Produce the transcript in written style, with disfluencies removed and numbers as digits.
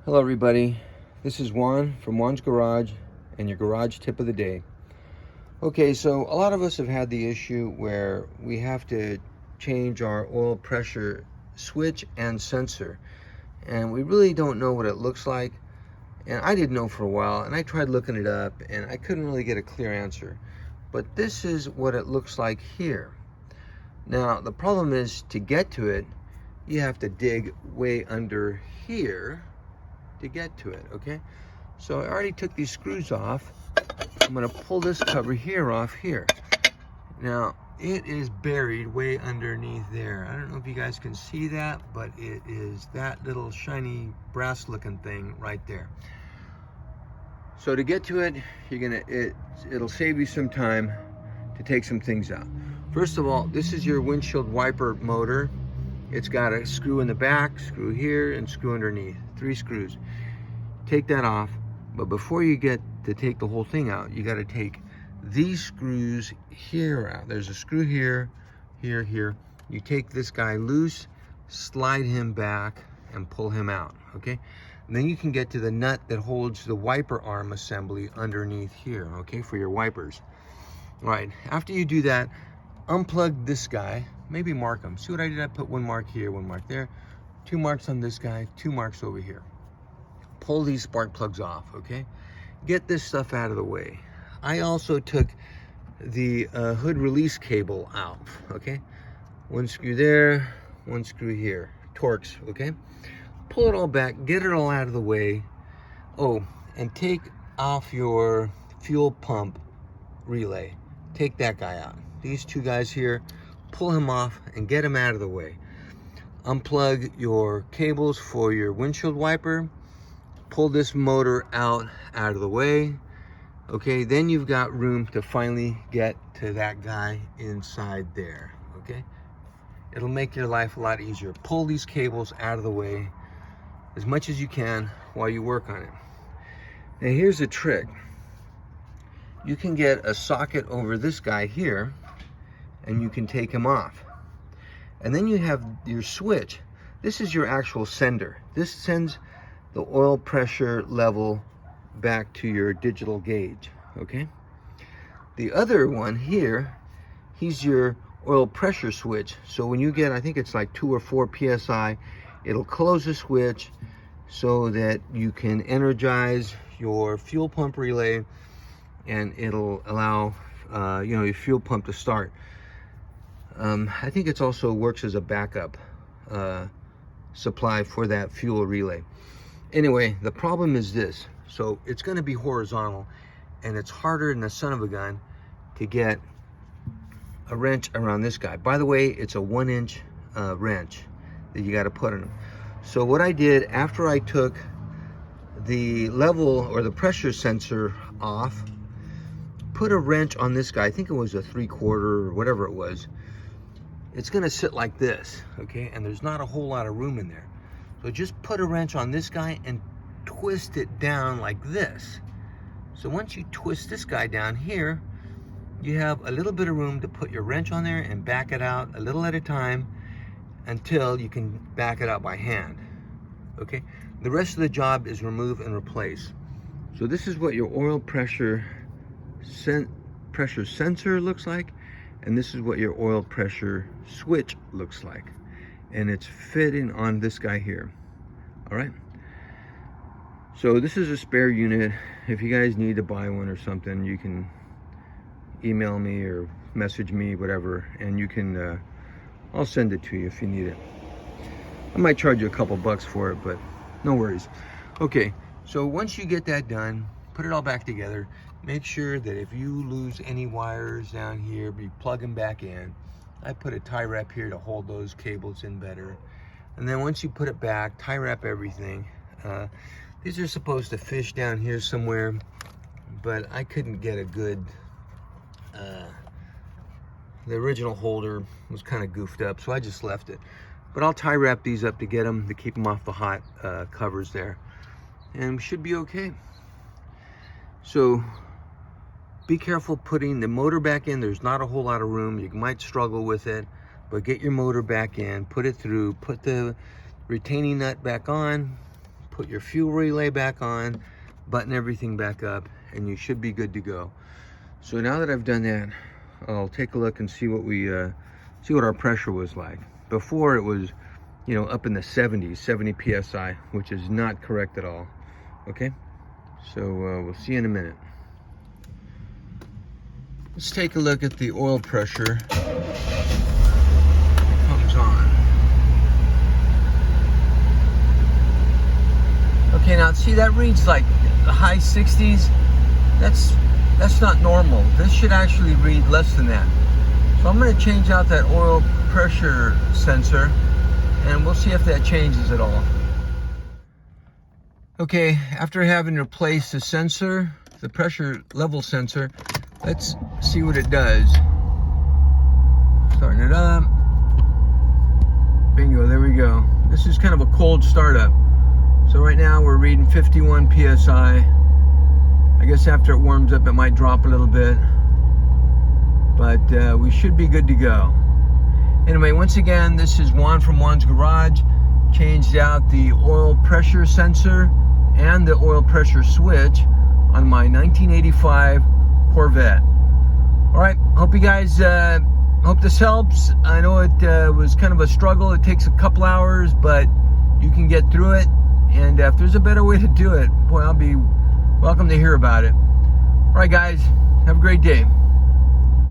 Hello everybody, this is Juan from Juan's Garage and your garage tip of the day. Okay, so a lot of us have had the issue where we have to change our oil pressure switch and sensor, and we really don't know what it looks like. And I didn't know for a while, and I tried looking it up and I couldn't really get a clear answer. But this is what it looks like here. Now the problem is, to get to it you have to dig way under here to get to it. Okay, so I already took these screws off. I'm going to pull this cover here off here. Now it is buried way underneath there. I don't know if you guys can see that, but it is that little shiny brass looking thing right there. So to get to it, it'll save you some time to take some things out. First of all, this is your windshield wiper motor. It's got a screw in the back, screw here, and screw underneath. 3 screws. Take that off, but before you get to take the whole thing out, you got to take these screws here out. There's a screw here, here, here. You take this guy loose, slide him back, and pull him out, okay? And then you can get to the nut that holds the wiper arm assembly underneath here, okay, for your wipers. All right, after you do that, unplug this guy, maybe mark them. See what I did? I put 1 mark here, 1 mark there, 2 marks on this guy, 2 marks over here. Pull these spark plugs off, okay? Get this stuff out of the way. I also took the hood release cable out, okay? 1 screw there, 1 screw here, Torx, okay? Pull it all back, get it all out of the way. Oh, and take off your fuel pump relay. Take that guy out. These 2 guys here, pull him off and get him out of the way. Unplug your cables for your windshield wiper. Pull this motor out of the way. Okay, then you've got room to finally get to that guy inside there, okay? It'll make your life a lot easier. Pull these cables out of the way as much as you can while you work on it. Now here's a trick. You can get a socket over this guy here and you can take him off. And then you have your switch. This is your actual sender. This sends the oil pressure level back to your digital gauge, okay? The other one here, he's your oil pressure switch. So when you get, I think it's like 2 or 4 PSI, it'll close the switch so that you can energize your fuel pump relay, and it'll allow your fuel pump to start. I think it also works as a backup supply for that fuel relay. Anyway, the problem is this. So it's going to be horizontal, and it's harder than the son of a gun to get a wrench around this guy. By the way, it's a 1-inch wrench that you got to put on him. So what I did after I took the level or the pressure sensor off, put a wrench on this guy. I think it was a 3/4 or whatever it was. It's going to sit like this, okay? And there's not a whole lot of room in there. So just put a wrench on this guy and twist it down like this. So once you twist this guy down here, you have a little bit of room to put your wrench on there and back it out a little at a time until you can back it out by hand, okay? The rest of the job is remove and replace. So this is what your oil pressure sensor looks like, and this is what your oil pressure switch looks like. And it's fitting on this guy here. All right, so this is a spare unit. If you guys need to buy one or something, you can email me or message me, whatever, and you can I'll send it to you if you need it. I might charge you a couple bucks for it, but no worries. Okay, so once you get that done, put it all back together. Make sure that if you lose any wires down here, you plug them back in. I put a tie wrap here to hold those cables in better. And then once you put it back, tie wrap everything. These are supposed to fish down here somewhere, but I couldn't get a good, the original holder was kind of goofed up, so I just left it. But I'll tie wrap these up to get them, to keep them off the hot covers there. And we should be okay. So be careful putting the motor back in. There's not a whole lot of room. You might struggle with it, but get your motor back in, put it through, put the retaining nut back on, put your fuel relay back on, button everything back up, and you should be good to go. So now that I've done that, I'll take a look and see what our pressure was like. Before it was, you know, up in the 70s, 70 psi, which is not correct at all. Okay, so we'll see you in a minute. Let's take a look at the oil pressure. It comes on. Okay, now see, that reads like the high 60s. That's not normal. This should actually read less than that. So I'm going to change out that oil pressure sensor, and we'll see if that changes at all. Okay, after having replaced the sensor, the pressure level sensor, let's see what it does. Starting it up. Bingo, there we go. This is kind of a cold startup. So right now we're reading 51 psi. I guess after it warms up it might drop a little bit, but we should be good to go. Anyway, once again, this is Juan from Juan's Garage. Changed out the oil pressure sensor and the oil pressure switch on my 1985 Corvette. All right, hope you guys, hope this helps. I know it was kind of a struggle. It takes a couple hours, but you can get through it. And if there's a better way to do it, boy, I'll be welcome to hear about it. All right, guys, have a great day.